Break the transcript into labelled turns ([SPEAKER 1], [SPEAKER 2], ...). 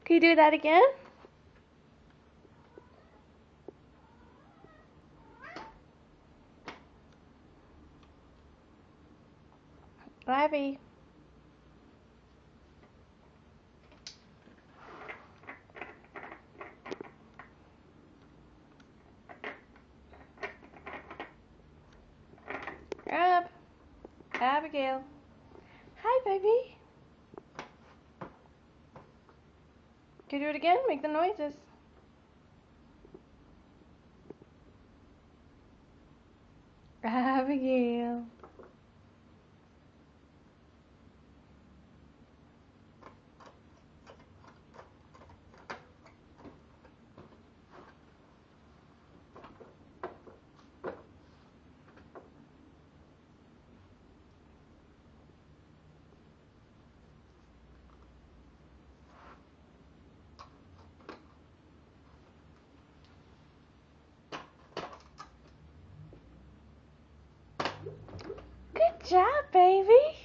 [SPEAKER 1] Can you do that again? Abby. Abigail. Hi, baby. Can you do it again? Make the noises. Abigail. Good job, baby.